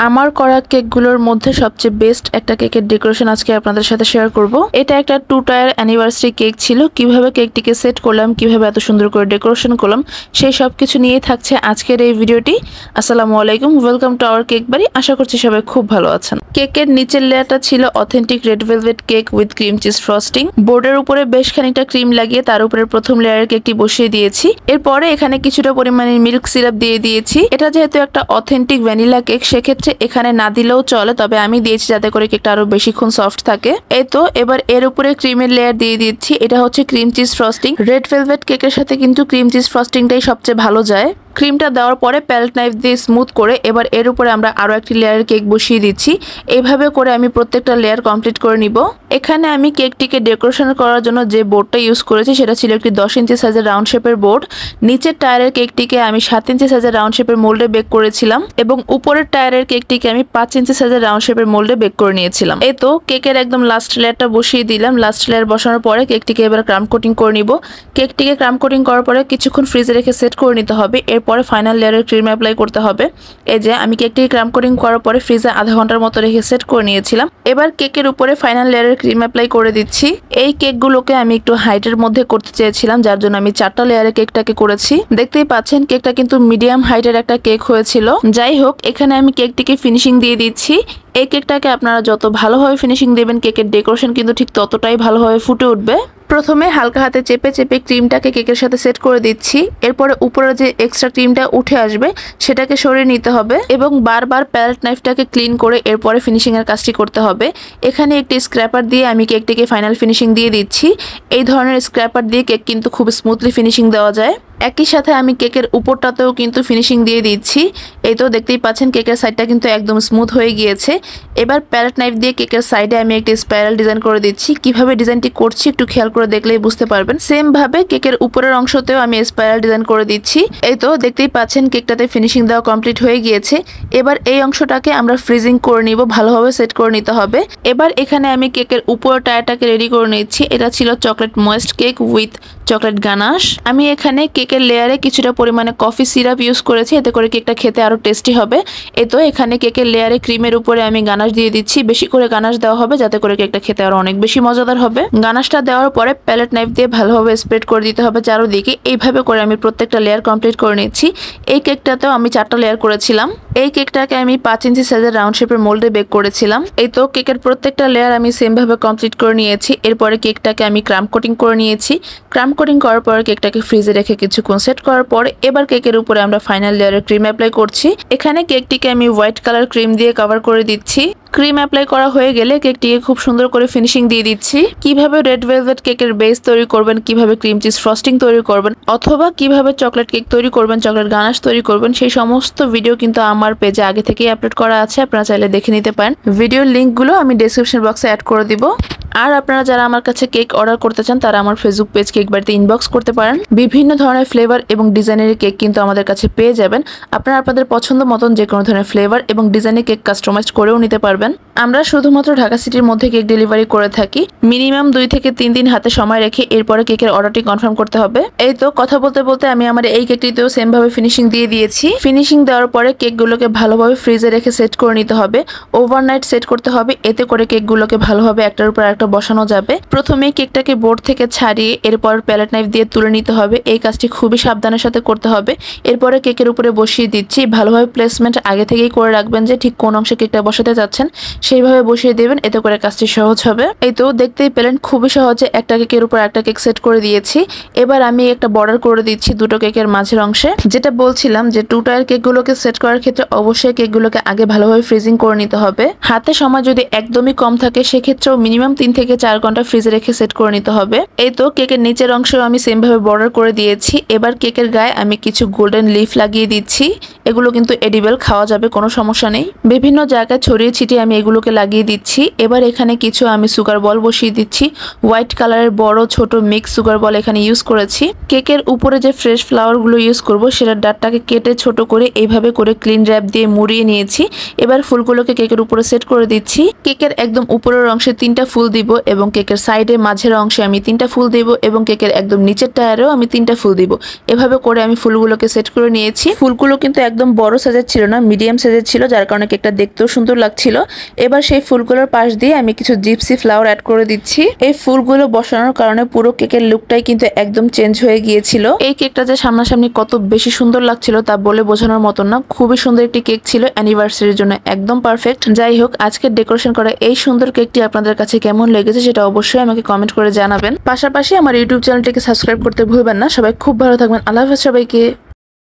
আমার করা কেকগুলোর মধ্যে সবচেয়ে বেস্ট একটা কেকের ডেকোরেশন আজকে আপনাদের সাথে শেয়ার করব। এটা একটা 2 টায়ার অ্যানিভার্সারি কেক ছিল। কিভাবে কেকটিকে সেট করলাম, কিভাবে এত সুন্দর করে ডেকোরেশন করলাম, সেই সব কিছু নিয়ে থাকছে আজকের এই ভিডিওটি। আসসালামু আলাইকুম, ওয়েলকাম টু আওয়ার কেক বাড়ি। আশা করছি সবাই খুব ভালো আছেন। কেকের নিচের লেয়ারটা ছিল authentic red velvet cake with cream cheese frosting. বোর্ডের উপরে বেশ খানিকটা ক্রিম লাগিয়ে তার উপরে প্রথম লেয়ারের কেকটি বসিয়ে দিয়েছি। এরপরে এখানে কিছুটা পরিমাণে মিল্ক সিরাপ দিয়ে দিয়েছি। এটা যেহেতু একটা অথেন্টিক ভ্যানিলা কেক, সেক্ষেত্রে এখানে না দিলেও চলে, তবে আমি দিয়েছি যাতে করে কেকটা আরো বেশিক্ষণ সফট থাকে। এই তো এবার এর উপরে ক্রিমের লেয়ার দিয়ে দিচ্ছি। এটা হচ্ছে cream cheese frosting. Red velvet কেকের সাথে কিন্তু ক্রিম চিজ ফ্রস্টিংটাই সবচেয়ে ভালো যায়। ক্রিমটা দেওয়ার পরে প্যালেট নাইফ দিয়ে স্মুথ করে এবার এর উপরে আমরা আরো একটি লেয়ারের কেক বসিয়ে দিচ্ছি। এইভাবে করে আমি প্রত্যেকটা লেয়ার কমপ্লিট করে নিব। এখানে আমি কেকটিকে ডেকোরেশন করার জন্য যে বোর্ডটা ইউজ করেছি সেটা ছিল একটি 10 ইঞ্চি সাইজের রাউন্ড শেপের বোর্ড। নিচের টায়ারের কেকটিকে আমি 7 ইঞ্চি সাইজের রাউন্ড শেপের মোল্ডে বেক করেছিলাম এবং উপরের টায়ারের কেকটিকে আমি 5 ইঞ্চি সাইজের রাউন্ড শেপের মোল্ডে বেক করে নিয়েছিলাম। এই তো কেকের একদম লাস্ট লেয়ারটা বসিয়ে দিলাম। লাস্ট লেয়ার বসানোর পরে কেকটিকে এবার ক্রাম কোটিং করে নিব। কেকটিকে ক্রাম কোটিং করার পরে কিছুক্ষণ ফ্রিজে রেখে সেট করে নিতে হবে। এরপরে ফাইনাল লেয়ারের ক্রিম অ্যাপ্লাই করতে হবে। এই যে আমি কেকটিকে ক্রাম কোটিং করার পরে ফ্রিজে আধা ঘন্টার মতো রেখে সেট করে নিয়েছিলাম। এবার কেকের উপরে ফাইনাল লেয়ারের ক্রিম অ্যাপ্লাই করে দিচ্ছি। এই কেকগুলোকে আমি একটু হাইটের মধ্যে করতে চেয়েছিলাম, যার জন্য আমি 4টা লেয়ারের কেকটাকে করেছি। দেখতেই পাচ্ছেন কেকটা কিন্তু মিডিয়াম হাইটের একটা কেক হয়েছিল। যাই হোক, এখানে আমি কেকটিকে ফিনিশিং দিয়ে দিচ্ছি। এই কেকটাকে আপনারা যত ভালোভাবে ফিনিশিং দেবেন, কেকের ডেকোরেশন কিন্তু ঠিক ততটাই ভালোভাবে ফুটে উঠবে। প্রথমে হালকা হাতে চেপে চেপে ক্রিমটাকে কেকের সাথে সেট করে দিচ্ছি। এরপরে উপরে যে এক্সট্রা ক্রিমটা উঠে আসবে সেটাকে সরিয়ে নিতে হবে এবং বারবার প্যালেট নাইফটাকে ক্লিন করে এরপরে ফিনিশিং এর কাজটি করতে হবে। এখানে একটি স্ক্র্যাপার দিয়ে আমি কেকটিকে ফাইনাল ফিনিশিং দিয়ে দিচ্ছি। এই ধরনের স্ক্র্যাপার দিয়ে কেক কিন্তু খুব স্মুথলি ফিনিশিং দেওয়া যায়। একই সাথে আমি কেকের উপরটাতেও কিন্তু ফিনিশিং দিয়ে দিচ্ছি। এই তো দেখতেই পাচ্ছেন কেকের সাইডটা কিন্তু একদম স্মুথ হয়ে গিয়েছে। এবার প্যালেট নাইফ দিয়ে কেকের সাইডে আমি একটি স্পাইরাল ডিজাইন করে দিচ্ছি। কিভাবে ডিজাইনটি করছি একটু খেয়াল করে দেখলেই বুঝতে পারবেন। সেম ভাবে কেকের উপরের অংশতেও আমি স্পাইরাল ডিজাইন করে দিচ্ছি। এই তো দেখতেই পাচ্ছেন কেকটাতে ফিনিশিং দেওয়া কমপ্লিট হয়ে গিয়েছে। এবার এই অংশটাকে আমরা ফ্রিজিং করে নিব, ভালোভাবে সেট করে নিতে হবে। এবার এখানে আমি কেকের উপর টায়ারটাকে রেডি করে নিচ্ছি। এটা ছিল chocolate moist cake with chocolate ganache. আমি এখানে কেকের লেয়ারে কিছুটা পরিমাণে কফি সিরাপ ইউজ করেছি, এতে করে কেকটা খেতে আরো টেস্টি হবে। এই তো এখানে কেকের লেয়ারে ক্রিমের উপরে আমি গানাশ দিয়ে দিচ্ছি। বেশি করে গানাশ দেওয়া হবে যাতে করে কেকটা খেতে আরো অনেক বেশি মজাদার হবে। গানাশটা দেওয়ার পরে প্যালেট নাইফ দিয়ে ভালোভাবে স্প্রেড করে দিতে হবে চারদিকে। এইভাবে করে আমি প্রত্যেকটা লেয়ার কমপ্লিট করে নিচ্ছি। এই কেকটাতেও আমি 4টা লেয়ার করেছিলাম। এই কেকটাকে আমি 5 ইঞ্চি সাইজের রাউন্ড শেপের মোল্ডে বেক করেছিলাম। এই তো কেকের প্রত্যেকটা লেয়ার আমি সেম ভাবে কমপ্লিট করে নিয়েছি। এরপরে কেকটাকে আমি ক্রাম কোটিং করে নিয়েছি। ক্রাম কোটিং করার পরে কেকটাকে ফ্রিজে রেখে কিছুক্ষণ সেট করার পরে এবার কেকের উপরে আমরা ফাইনাল লেয়ারের ক্রিম অ্যাপ্লাই করছি। এখানে কেকটিকে আমি হোয়াইট কালার ক্রিম দিয়ে কভার করে দিচ্ছি। ক্রিম অ্যাপ্লাই করা হয়ে গেলে কেকটিকে খুব সুন্দর করে ফিনিশিং দিয়ে দিচ্ছি। কিভাবে রেড ভেলভেট কেকের বেস তৈরি করবেন, কিভাবে ক্রিম চিজ ফ্রস্টিং তৈরি করবেন, অথবা কিভাবে চকলেট কেক তৈরি করবেন, চকলেট গানাশ তৈরি করবেন, সেই সমস্ত ভিডিও কিন্তু আমার পেজে আগে থেকেই আপলোড করা আছে। আপনারা চাইলে দেখে নিতে পারেন। ভিডিওর লিঙ্কগুলো আমি ডেসক্রিপশন বক্সে অ্যাড করে দিব। আর আপনারা যারা আমার কাছে কেক অর্ডার করতে চান তারা আমার ফেসবুক পেজ কেক বাড়িতে ইনবক্স করতে পারেন। বিভিন্ন ধরনের ফ্লেভার এবং ডিজাইনের কেক কিন্তু আমাদের কাছে পেয়ে যাবেন। আপনারা আপনাদের পছন্দ মতন যে কোনো ধরনের ফ্লেভার এবং ডিজাইনের কেক কাস্টমাইজ করেও নিতে পারবেন। আমরা শুধুমাত্র ঢাকা সিটির মধ্যে কেক ডেলিভারি করে থাকি। মিনিমাম 2 থেকে 3 দিন হাতে সময় রেখে এরপরে কেকের অর্ডারটি কনফার্ম করতে হবে। এই তো কথা বলতে বলতে আমি আমার এই কেকটিতেও সেম ভাবে ফিনিশিং দিয়ে দিয়েছি। ফিনিশিং দেওয়ার পরে কেকগুলোকে ভালোভাবে ফ্রিজে রেখে সেট করে নিতে হবে। ওভারনাইট সেট করতে হবে, এতে করে কেকগুলোকে ভালোভাবে একটার উপর একটা বসানো যাবে। প্রথমে কেকটাকে বোর্ড থেকে ছাড়িয়ে এরপর প্যালেট নাইফ দিয়ে তুলে নিতে হবে। এই কাজটি খুবই সাবধানের সাথে করতে হবে। এরপরে কেকের উপরে বসিয়ে দিচ্ছি। ভালোভাবে প্লেসমেন্ট আগে থেকেই করে রাখবেন যে ঠিক কোন অংশে কেকটা বসাতে যাচ্ছেন সেইভাবে বসিয়ে দেবেন, এতে করে কাজটি সহজ হবে। এই তো দেখতেই পেলেন খুবই সহজে একটা কেকের উপর একটা কেক সেট করে দিয়েছি। এবার আমি একটা বর্ডার করে দিচ্ছি দুটো কেকের মাঝের অংশে। যেটা বলছিলাম যে 2 টায়ার কেকগুলোকে সেট করার ক্ষেত্রে অবশ্যই কেকগুলোকে আগে ভালোভাবে ফ্রিজিং করে নিতে হবে। হাতে সময় যদি একদমই কম থাকে সেক্ষেত্রেও মিনিমাম 3 থেকে 4 ঘন্টা ফ্রিজে রেখে সেট করে নিতে হবে। এই তো কেকের নিচের অংশেও আমি সেম ভাবে বর্ডার করে দিয়েছি। এবার কেকের গায়ে আমি কিছু গোল্ডেন লিফ লাগিয়ে দিচ্ছি। এগুলো কিন্তু এডিবল, খাওয়া যাবে, কোনো সমস্যা নেই। বিভিন্ন জায়গায় ছড়িয়ে ছিটিয়ে আমি এগুলোকে লাগিয়ে দিচ্ছি। এবার এখানে কিছু আমি সুগার বল বসিয়ে দিচ্ছি। হোয়াইট কালারের বড় ছোট মিক্স সুগার বল এখানে ইউজ করেছি। কেকের উপরে যে ফ্রেশ ফ্লাওয়ার গুলো ইউজ করব সেটার ডাটটাকে কেটে ছোট করে এইভাবে করে ক্লিন র্যাপ দিয়ে মুড়িয়ে নিয়েছি। এবার ফুলগুলোকে কেকের উপরে সেট করে দিচ্ছি। কেকের একদম উপরের অংশে 3টা ফুল দিব। দিব এবং কেকের সাইডে মাঝের অংশে আমি 3টা ফুল দিব এবং কেকের একদম নিচের টায়ারেও আমি 3টা ফুল দিব। এভাবে করে আমি ফুলগুলোকে সেট করে নিয়েছি। ফুলগুলো কিন্তু একদম বড় সাইজের ছিল না, মিডিয়াম সাইজের ছিল, যার কারণে কেকটা দেখতেও সুন্দর লাগছিল। এবার সেই ফুলগুলোর পাশ দিয়ে আমি কিছু জিপসি ফ্লাওয়ার অ্যাড করে দিচ্ছি। এই ফুলগুলো বসানোর কারণে পুরো কেকের লুকটাই কিন্তু একদম চেঞ্জ হয়ে গিয়েছিল। এই কেকটা যে সামনাসামনি কত বেশি সুন্দর লাগছিল তা বলে বোঝানোর মতন না। খুবই সুন্দর একটি কেক ছিল, অ্যানিভার্সারির জন্য একদম পারফেক্ট। যাই হোক, আজকে ডেকোরেশন করা এই সুন্দর কেকটি আপনাদের কাছে কেমন লেগেছে সেটা অবশ্যই আমাকে কমেন্ট করে জানাবেন। পাশাপাশি আমার ইউটিউব চ্যানেলটিকে সাবস্ক্রাইব করতে ভুলবেন না। সবাই খুব ভালো থাকবেন। আল্লাহ হাফেজ সবাইকে।